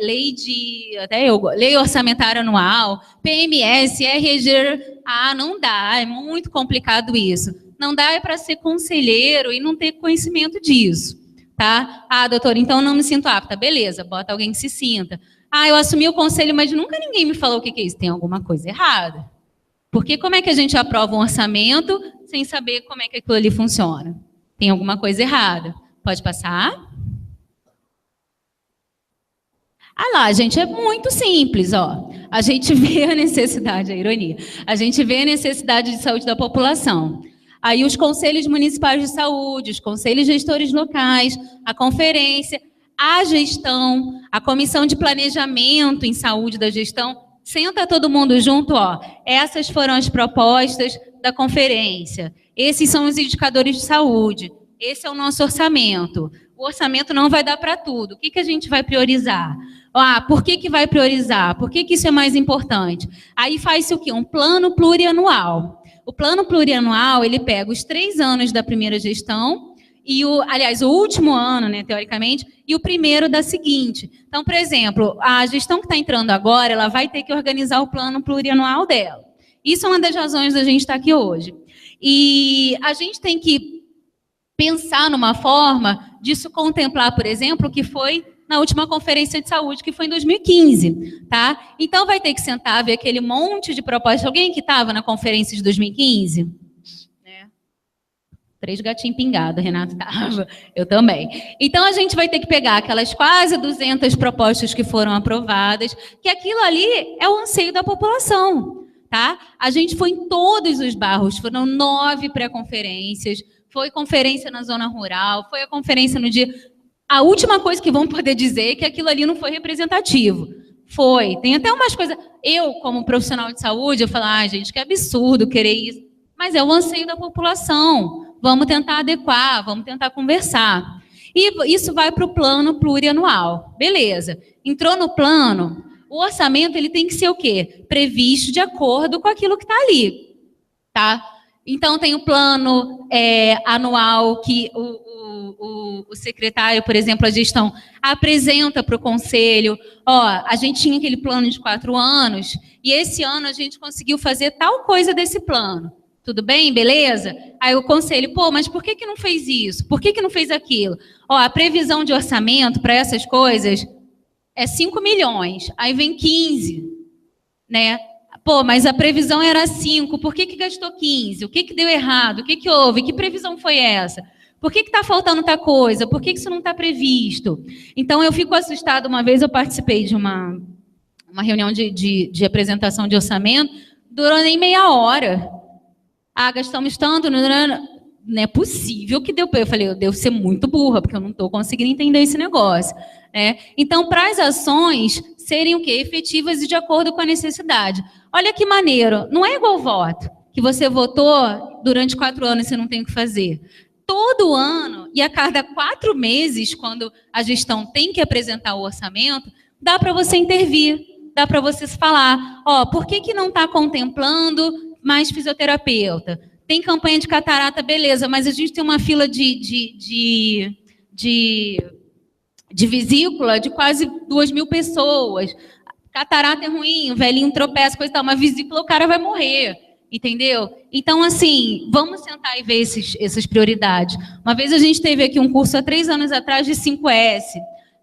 Lei Orçamentária Anual, PMS, RG. Não dá, é muito complicado isso. Não dá para ser conselheiro e não ter conhecimento disso. Tá? Doutora, então não me sinto apta. Beleza, bota alguém que se sinta. Eu assumi o conselho, mas nunca ninguém me falou o que é isso. Tem alguma coisa errada. Porque como é que a gente aprova um orçamento sem saber como é que aquilo ali funciona? Tem alguma coisa errada. Pode passar? Ah lá, gente, é muito simples, ó. A gente vê a necessidade, a ironia, a gente vê a necessidade de saúde da população. Aí os conselhos municipais de saúde, os conselhos gestores locais, a conferência, a gestão, a comissão de planejamento em saúde da gestão, senta todo mundo junto, ó. Essas foram as propostas da conferência. Esses são os indicadores de saúde. Esse é o nosso orçamento. O orçamento não vai dar para tudo. O que a gente vai priorizar? Ah, por que vai priorizar? Por que isso é mais importante? Aí faz-se o quê? Um plano plurianual. O plano plurianual, ele pega os 3 anos da primeira gestão, e aliás, o último ano, né, teoricamente, e o primeiro da seguinte. Então, por exemplo, a gestão que está entrando agora, ela vai ter que organizar o plano plurianual dela. Isso é uma das razões da gente estar aqui hoje. E a gente tem que pensar numa forma disso contemplar, por exemplo, o que foi na última conferência de saúde, que foi em 2015, tá? Então, vai ter que sentar, ver aquele monte de propostas. Alguém que estava na conferência de 2015? Né? 3 gatinhos pingados, Renato estava, eu também. Então, a gente vai ter que pegar aquelas quase 200 propostas que foram aprovadas, que aquilo ali é o anseio da população, tá? A gente foi em todos os bairros, foram 9 pré-conferências, foi conferência na zona rural, foi a conferência no dia... A última coisa que vão poder dizer é que aquilo ali não foi representativo. Foi. Tem até umas coisas... Eu, como profissional de saúde, eu falo, gente, que absurdo querer isso. Mas é o anseio da população. Vamos tentar adequar, vamos tentar conversar. E isso vai para o plano plurianual. Beleza. Entrou no plano, o orçamento ele tem que ser o quê? Previsto de acordo com aquilo que está ali. Tá? Então, tem o plano anual que o secretário, por exemplo, a gestão, apresenta para o conselho. Ó, a gente tinha aquele plano de 4 anos e esse ano a gente conseguiu fazer tal coisa desse plano. Tudo bem? Beleza? Aí o conselho, pô, mas por que não fez isso? Por que não fez aquilo? Ó, a previsão de orçamento para essas coisas é 5 milhões. Aí vem 15, né? Pô, mas a previsão era 5, por que gastou 15? O que deu errado? O que houve? Que previsão foi essa? Por que está faltando tal coisa? Por que isso não está previsto? Então, eu fico assustada. Uma vez eu participei de uma reunião de apresentação de orçamento, durou nem meia hora. Ah, gastamos tanto, não é possível que deu. Eu falei, eu devo ser muito burra, porque eu não estou conseguindo entender esse negócio. Né? Então, para as ações serem o quê? Efetivas e de acordo com a necessidade. Olha que maneiro, não é igual voto, que você votou durante 4 anos e você não tem o que fazer. Todo ano, e a cada 4 meses, quando a gestão tem que apresentar o orçamento, dá para você intervir, dá para você falar, ó, por que não está contemplando mais fisioterapeuta? Tem campanha de catarata, beleza, mas a gente tem uma fila de vesícula de quase 2.000 pessoas. Catarata é ruim, o velhinho tropeça, coisa e tal, uma vesícula o cara vai morrer. Entendeu? Então, assim, vamos sentar e ver essas prioridades. Uma vez a gente teve aqui um curso há 3 anos atrás de 5S,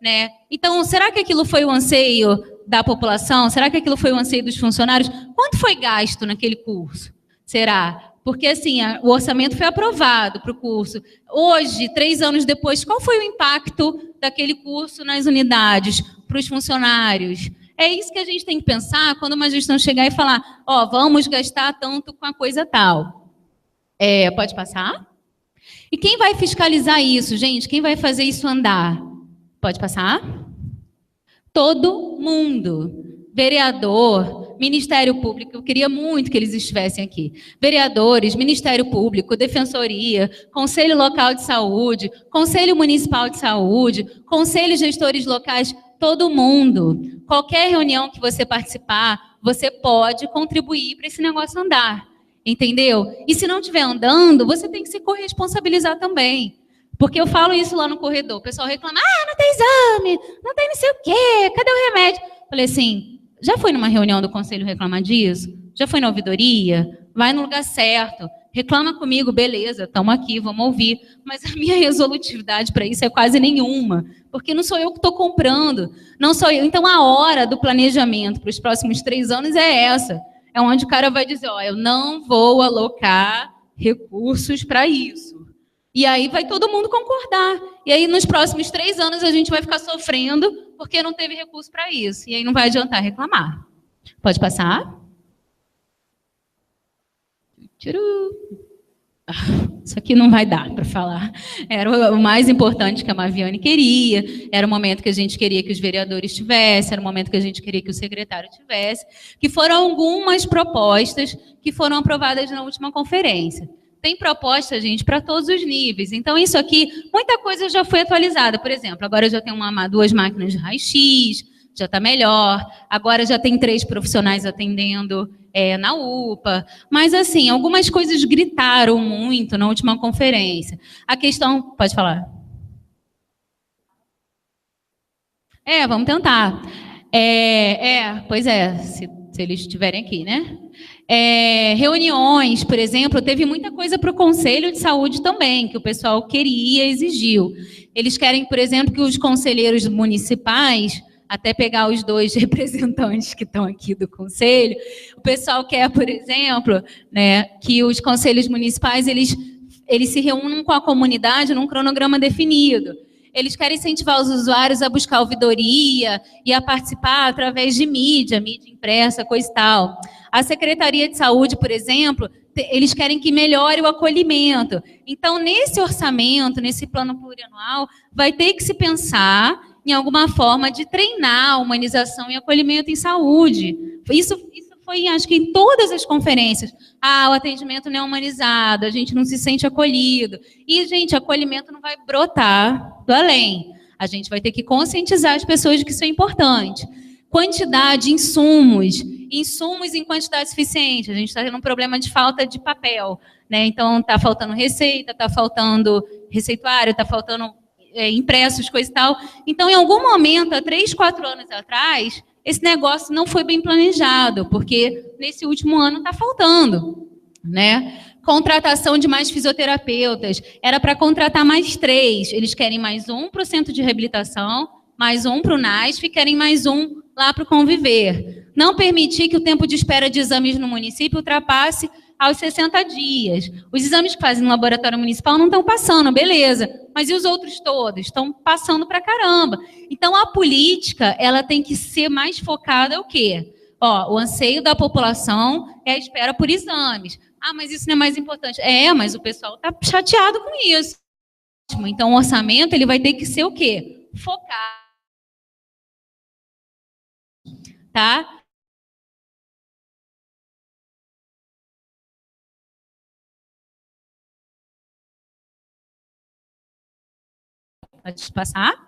né? Então, será que aquilo foi o anseio da população? Será que aquilo foi o anseio dos funcionários? Quanto foi gasto naquele curso? Será? Porque, assim, o orçamento foi aprovado para o curso. Hoje, 3 anos depois, qual foi o impacto daquele curso nas unidades, para os funcionários? É isso que a gente tem que pensar quando uma gestão chegar e falar, ó, vamos gastar tanto com a coisa tal. Pode passar? E quem vai fiscalizar isso, gente? Quem vai fazer isso andar? Pode passar? Todo mundo. Vereador, Ministério Público, eu queria muito que eles estivessem aqui. Vereadores, Ministério Público, Defensoria, Conselho Local de Saúde, Conselho Municipal de Saúde, Conselhos Gestores Locais, todo mundo. Qualquer reunião que você participar, você pode contribuir para esse negócio andar. Entendeu? E se não estiver andando, você tem que se corresponsabilizar também. Porque eu falo isso lá no corredor. O pessoal reclama, não tem exame, não tem não sei o quê, cadê o remédio? Falei assim, já foi numa reunião do conselho reclamar disso? Já foi na ouvidoria? Vai no lugar certo. Reclama comigo, beleza, estamos aqui, vamos ouvir. Mas a minha resolutividade para isso é quase nenhuma. Porque não sou eu que estou comprando. Não sou eu. Então, a hora do planejamento para os próximos 3 anos é essa. é onde o cara vai dizer, ó, eu não vou alocar recursos para isso. E aí vai todo mundo concordar. E aí nos próximos 3 anos a gente vai ficar sofrendo porque não teve recurso para isso. E aí não vai adiantar reclamar. Pode passar? Isso aqui não vai dar para falar. Era o mais importante que a Maviane queria, era o momento que a gente queria que os vereadores tivessem, era o momento que a gente queria que o secretário tivesse, que foram algumas propostas que foram aprovadas na última conferência. Tem proposta, gente, para todos os níveis. Então, isso aqui, muita coisa já foi atualizada. Por exemplo, agora eu já tenho 2 máquinas de raio-x, já está melhor. Agora já tem 3 profissionais atendendo na UPA. Mas, assim, algumas coisas gritaram muito na última conferência. A questão... Pode falar? Vamos tentar. Pois é, se eles estiverem aqui, né? Reuniões, por exemplo, teve muita coisa para o Conselho de Saúde também, que o pessoal queria, exigiu. Eles querem, por exemplo, que os conselheiros municipais, até pegar os 2 representantes que estão aqui do Conselho, o pessoal quer, por exemplo, né, que os conselhos municipais eles se reúnam com a comunidade num cronograma definido. Eles querem incentivar os usuários a buscar ouvidoria e a participar através de mídia impressa, coisa e tal. A Secretaria de Saúde, por exemplo, eles querem que melhore o acolhimento. Então, nesse orçamento, nesse plano plurianual, vai ter que se pensar em alguma forma de treinar a humanização e acolhimento em saúde. Isso foi, acho que em todas as conferências. O atendimento não é humanizado, a gente não se sente acolhido. E, gente, acolhimento não vai brotar do além. A gente vai ter que conscientizar as pessoas de que isso é importante. Quantidade, insumos em quantidade suficiente. A gente está tendo um problema de falta de papel, né? Então, está faltando receita, está faltando receituário, está faltando impressos, coisa e tal. Então, em algum momento, há 3, 4 anos atrás, esse negócio não foi bem planejado, porque nesse último ano está faltando, né? Contratação de mais fisioterapeutas. Era para contratar mais 3. Eles querem mais 1 para o centro de reabilitação, mais 1 para o NASF e querem mais 1 lá para o Conviver. Não permitir que o tempo de espera de exames no município ultrapasse aos 60 dias. Os exames que fazem no laboratório municipal não estão passando, beleza. Mas e os outros todos? Estão passando para caramba. Então, a política, ela tem que ser mais focada o quê? O anseio da população é a espera por exames. Mas isso não é mais importante. Mas o pessoal está chateado com isso. Então, o orçamento, ele vai ter que ser o quê? Focar. Tá? Pode passar?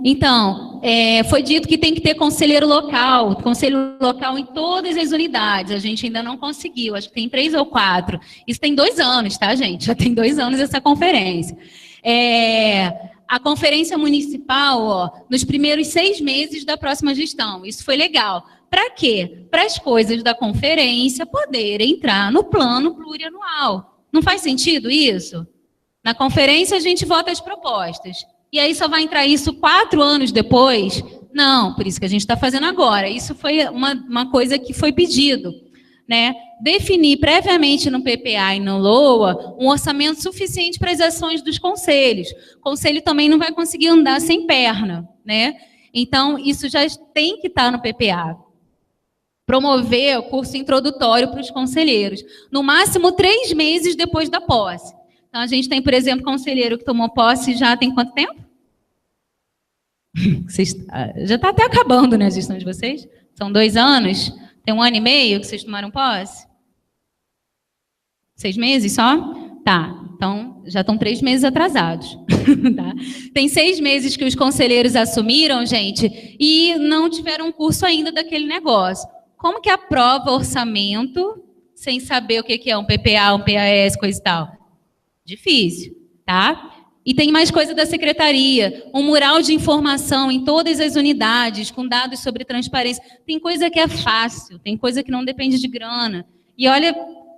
Então, foi dito que tem que ter conselho local em todas as unidades. A gente ainda não conseguiu, acho que tem 3 ou 4. Isso tem 2 anos, tá, gente? Já tem 2 anos essa conferência. A conferência municipal, nos primeiros 6 meses da próxima gestão. Isso foi legal. Para quê? Para as coisas da conferência poderem entrar no plano plurianual. Não faz sentido isso? Na conferência, a gente vota as propostas. E aí só vai entrar isso 4 anos depois? Não, por isso que a gente está fazendo agora. Isso foi uma coisa que foi pedido, né? Definir previamente no PPA e no LOA um orçamento suficiente para as ações dos conselhos. O conselho também não vai conseguir andar sem perna, né? Então, isso já tem que estar no PPA. Promover o curso introdutório para os conselheiros. No máximo 3 meses depois da posse. Então, a gente tem, por exemplo, conselheiro que tomou posse já tem quanto tempo? Já está até acabando, né, a gestão de vocês? São 2 anos? Tem 1 ano e meio que vocês tomaram posse? 6 meses só? Tá, então já estão 3 meses atrasados. Tá? Tem 6 meses que os conselheiros assumiram, gente, e não tiveram um curso ainda daquele negócio. Como que aprova orçamento sem saber o que é um PPA, um PAS, coisa e tal? Difícil, tá? E tem mais coisa da secretaria, um mural de informação em todas as unidades, com dados sobre transparência. Tem coisa que é fácil, tem coisa que não depende de grana. E olha,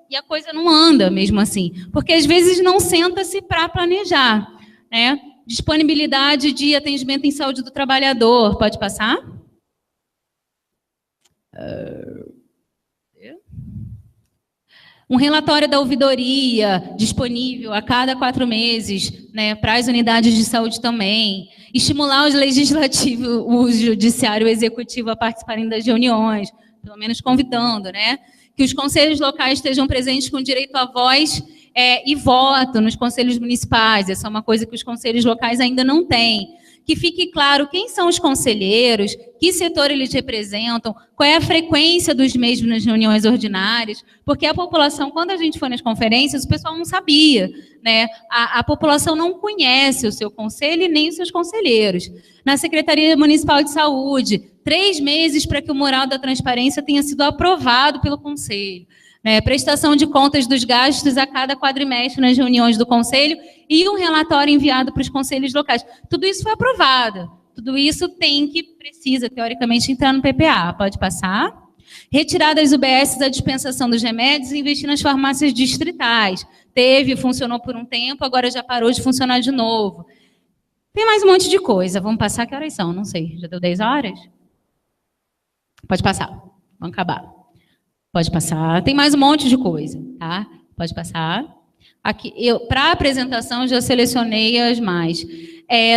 e a coisa não anda mesmo assim, porque às vezes não senta-se para planejar, né? Disponibilidade de atendimento em saúde do trabalhador, pode passar? Um relatório da ouvidoria disponível a cada 4 meses, né, para as unidades de saúde também. Estimular os legislativos, o judiciário e o executivo a participarem das reuniões, pelo menos convidando, né? Que os conselhos locais estejam presentes com direito à voz e voto nos conselhos municipais. Essa é uma coisa que os conselhos locais ainda não têm. Que fique claro quem são os conselheiros, que setor eles representam, qual é a frequência dos mesmos nas reuniões ordinárias, porque a população, quando a gente foi nas conferências, o pessoal não sabia, né? A população não conhece o seu conselho e nem os seus conselheiros. Na Secretaria Municipal de Saúde, 3 meses para que o mural da transparência tenha sido aprovado pelo conselho. Prestação de contas dos gastos a cada quadrimestre nas reuniões do Conselho e um relatório enviado para os conselhos locais. Tudo isso foi aprovado. Tudo isso precisa, teoricamente, entrar no PPA. Pode passar. Retirar das UBSs a dispensação dos remédios e investir nas farmácias distritais. Funcionou por um tempo, agora já parou de funcionar de novo. Tem mais um monte de coisa. Vamos passar? Que horas são? Não sei. Já deu 10 horas? Pode passar. Vamos acabar. Pode passar. Tem mais um monte de coisa, tá? Pode passar. Aqui, para a apresentação, eu já selecionei as mais.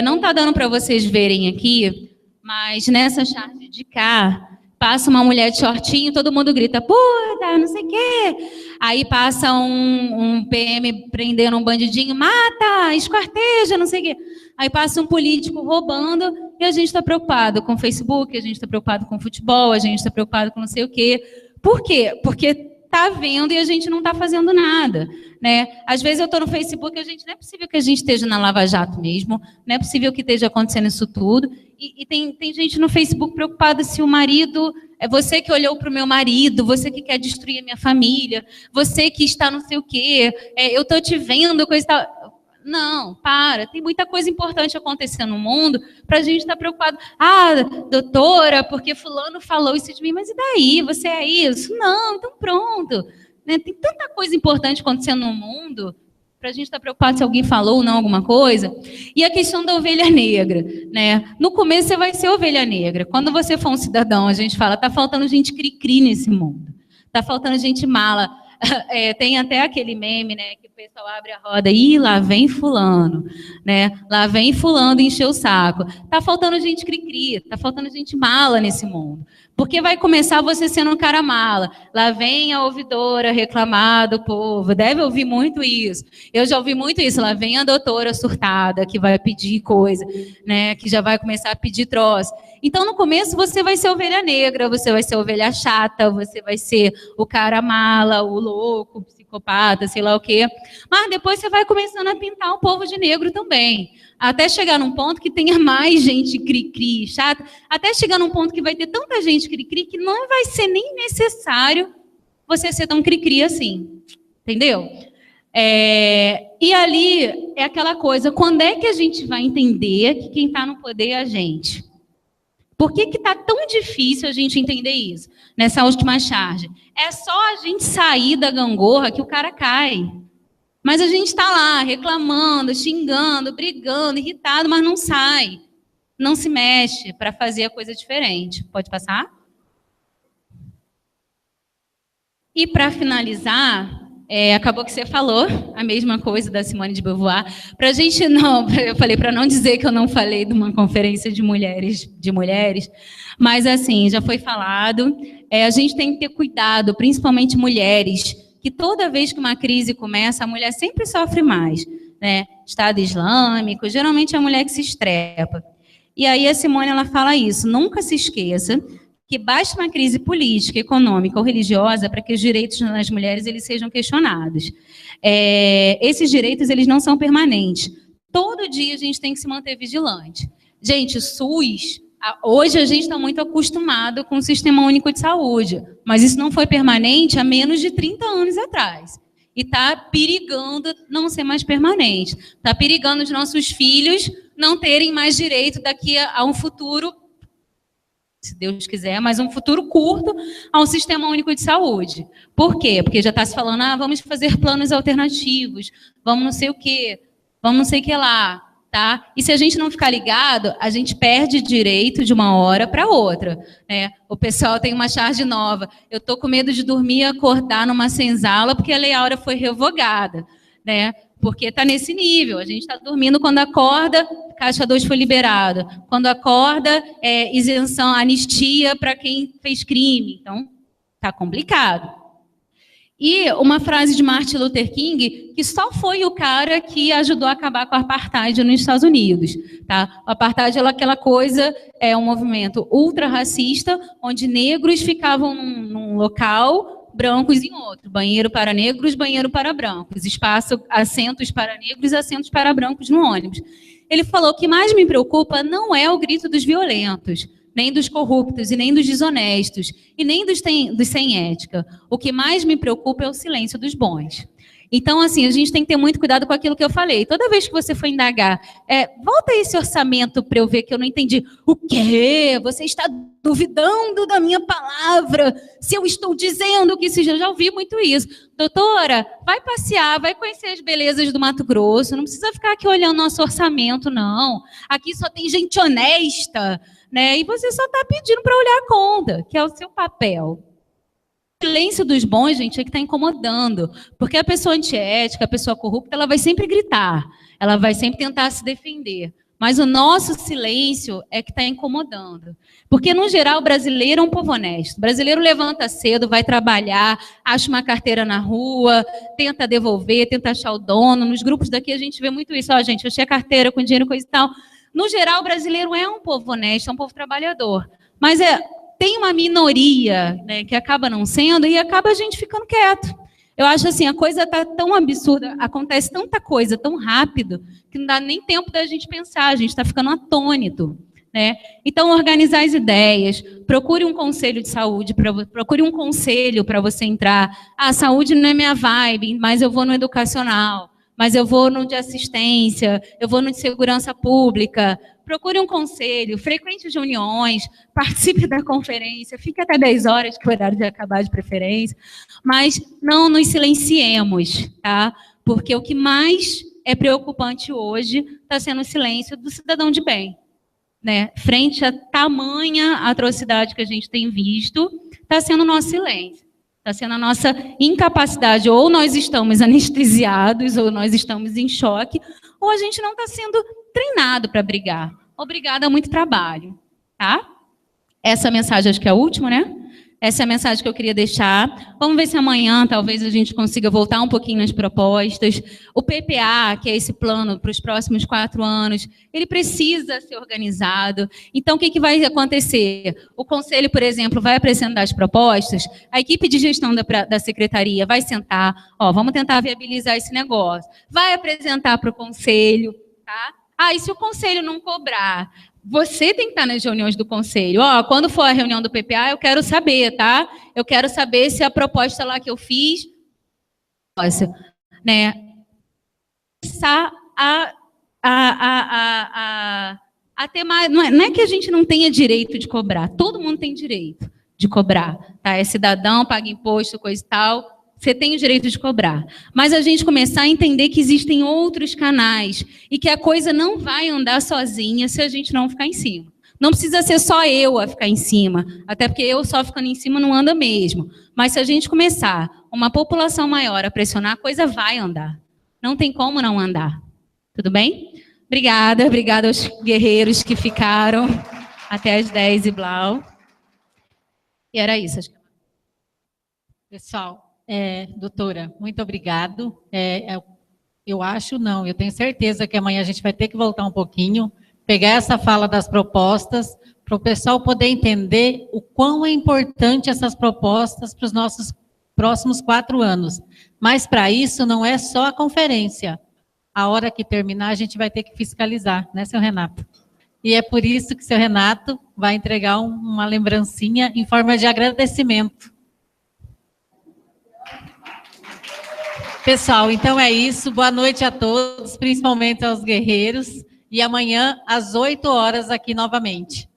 Não está dando para vocês verem aqui, mas nessa charge de cá, passa uma mulher de shortinho, todo mundo grita, puta, não sei o quê. Aí passa um PM prendendo um bandidinho, mata, esquarteja, não sei o quê. Aí passa um político roubando e a gente está preocupado com o Facebook, a gente está preocupado com o futebol, a gente está preocupado com não sei o quê. Por quê? Porque está vendo e a gente não está fazendo nada, né? Às vezes eu estou no Facebook e não é possível que a gente esteja na Lava Jato mesmo, não é possível que esteja acontecendo isso tudo. E tem gente no Facebook preocupada se o marido... É você que olhou para o meu marido, você que quer destruir a minha família, você que está não sei o quê, eu estou te vendo, coisa e tal... Não, tem muita coisa importante acontecendo no mundo para a gente estar preocupado. Doutora, porque fulano falou isso de mim, mas e daí? Você é isso? Não, então pronto. Né? Tem tanta coisa importante acontecendo no mundo para a gente estar preocupado se alguém falou ou não alguma coisa. E a questão da ovelha negra. Né? No começo você vai ser ovelha negra. Quando você for um cidadão, a gente fala, está faltando gente cri-cri nesse mundo. Está faltando gente mala. Tem até aquele meme, né, que o pessoal abre a roda e lá vem fulano, né? Lá vem fulano encher o saco. Tá faltando gente cri-cri, tá faltando gente mala nesse mundo. Porque vai começar você sendo um cara mala. Lá vem a ouvidora reclamar do povo. Deve ouvir muito isso. Eu já ouvi muito isso. Lá vem a doutora surtada que vai pedir coisa, né? Que já vai começar a pedir troço. Então, no começo, você vai ser ovelha negra, você vai ser ovelha chata, você vai ser o cara mala, o louco, o psicopata, sei lá o quê. Mas depois você vai começando a pintar o povo de negro também. Até chegar num ponto que tenha mais gente cri-cri, chata. Até chegar num ponto que vai ter tanta gente cri-cri que não vai ser nem necessário você ser tão cri-cri assim. Entendeu? E ali é aquela coisa, quando é que a gente vai entender que quem está no poder é a gente? Por que está tão difícil a gente entender isso? Nessa última charge. É só a gente sair da gangorra que o cara cai. Mas a gente está lá reclamando, xingando, brigando, irritado, mas não sai. Não se mexe para fazer a coisa diferente. Pode passar? E para finalizar... acabou que você falou a mesma coisa da Simone de Beauvoir. Para a gente não, eu falei para não dizer que eu não falei de uma conferência de mulheres, mas assim, já foi falado. A gente tem que ter cuidado, principalmente mulheres, que toda vez que uma crise começa, a mulher sempre sofre mais, né? Estado Islâmico, geralmente é a mulher que se estrepa. E aí a Simone ela fala isso, nunca se esqueça que basta uma crise política, econômica ou religiosa para que os direitos das mulheres eles sejam questionados. Esses direitos eles não são permanentes. Todo dia a gente tem que se manter vigilante. Gente, SUS, hoje a gente está muito acostumado com o Sistema Único de Saúde, mas isso não foi permanente há menos de 30 anos atrás. E está perigando não ser mais permanente. Está perigando os nossos filhos não terem mais direito daqui a um futuro, se Deus quiser, mas um futuro curto a um Sistema Único de Saúde. Por quê? Porque já está se falando, vamos fazer planos alternativos, vamos não sei o quê, vamos não sei o que lá. tá? E se a gente não ficar ligado, a gente perde direito de uma hora para outra, né? O pessoal tem uma charge nova. Eu tô com medo de dormir e acordar numa senzala porque a Lei Áurea foi revogada, né? Porque está nesse nível. A gente está dormindo, quando acorda, Caixa 2 foi liberada. Quando acorda, isenção, anistia para quem fez crime. Então, está complicado. E uma frase de Martin Luther King, que só foi o cara que ajudou a acabar com a apartheid nos Estados Unidos. Tá? O apartheid é aquela coisa, é um movimento ultra-racista, onde negros ficavam num local, brancos em outro. Banheiro para negros, banheiro para brancos. Espaço, assentos para negros, assentos para brancos no ônibus. Ele falou: o que mais me preocupa não é o grito dos violentos, nem dos corruptos, e nem dos desonestos, e nem dos sem ética. O que mais me preocupa é o silêncio dos bons. Então, assim, a gente tem que ter muito cuidado com aquilo que eu falei. Toda vez que você for indagar, volta esse orçamento para eu ver que eu não entendi. O quê? Você está duvidando da minha palavra? Se eu estou dizendo que isso... Eu já ouvi muito isso. Doutora, vai passear, vai conhecer as belezas do Mato Grosso, não precisa ficar aqui olhando nosso orçamento, não. Aqui só tem gente honesta, né? E você só está pedindo para olhar a conta, que é o seu papel. O silêncio dos bons, gente, é que está incomodando. Porque a pessoa antiética, a pessoa corrupta, ela vai sempre gritar, ela vai sempre tentar se defender. Mas o nosso silêncio é que está incomodando. Porque, no geral, o brasileiro é um povo honesto. O brasileiro levanta cedo, vai trabalhar, acha uma carteira na rua, tenta devolver, tenta achar o dono. Nos grupos daqui a gente vê muito isso. Ó, gente, eu achei a carteira com dinheiro, coisa e tal. No geral, o brasileiro é um povo honesto, é um povo trabalhador. Mas tem uma minoria, né, que acaba não sendo, e acaba a gente ficando quieto. Eu acho assim, a coisa está tão absurda, acontece tanta coisa tão rápido, que não dá nem tempo da gente pensar, a gente está ficando atônito, né? Então, organizar as ideias, procure um conselho de saúde, procure um conselho para você entrar. Ah, saúde não é minha vibe, mas eu vou no educacional, mas eu vou no de assistência, eu vou no de segurança pública. Procure um conselho, frequente reuniões, participe da conferência, fique até 10 horas, que é o horário de acabar de preferência, mas não nos silenciemos, tá? Porque o que mais é preocupante hoje está sendo o silêncio do cidadão de bem, né? Frente a tamanha atrocidade que a gente tem visto, está sendo o nosso silêncio. Está sendo a nossa incapacidade, ou nós estamos anestesiados, ou nós estamos em choque, ou a gente não está sendo treinado para brigar. Obrigada a muito trabalho, tá? Essa mensagem, acho que é a última, né? Essa é a mensagem que eu queria deixar. Vamos ver se amanhã talvez a gente consiga voltar um pouquinho nas propostas. O PPA, que é esse plano para os próximos 4 anos, ele precisa ser organizado. Então, o que vai acontecer? O conselho, por exemplo, vai apresentar as propostas, a equipe de gestão da secretaria vai sentar, vamos tentar viabilizar esse negócio. Vai apresentar para o conselho, tá? E se o conselho não cobrar? Você tem que estar nas reuniões do conselho. Quando for a reunião do PPA, eu quero saber, tá? Eu quero saber se a proposta lá que eu fiz... né? Começar a ter mais... Não é que a gente não tenha direito de cobrar. Todo mundo tem direito de cobrar, tá? É cidadão, paga imposto, coisa e tal... Você tem o direito de cobrar. Mas a gente começar a entender que existem outros canais e que a coisa não vai andar sozinha se a gente não ficar em cima. Não precisa ser só eu a ficar em cima, até porque eu só ficando em cima não anda mesmo. Mas se a gente começar uma população maior a pressionar, a coisa vai andar. Não tem como não andar. Tudo bem? Obrigada aos guerreiros que ficaram até as 10 e blau. E era isso. Pessoal, doutora, muito obrigado. Eu tenho certeza que amanhã a gente vai ter que voltar um pouquinho, pegar essa fala das propostas, para o pessoal poder entender o quão é importante essas propostas para os nossos próximos 4 anos. Mas, para isso, não é só a conferência. A hora que terminar, a gente vai ter que fiscalizar, né, seu Renato? E é por isso que o seu Renato vai entregar uma lembrancinha em forma de agradecimento. Pessoal, então é isso. Boa noite a todos, principalmente aos guerreiros. E amanhã, às 8 horas, aqui novamente.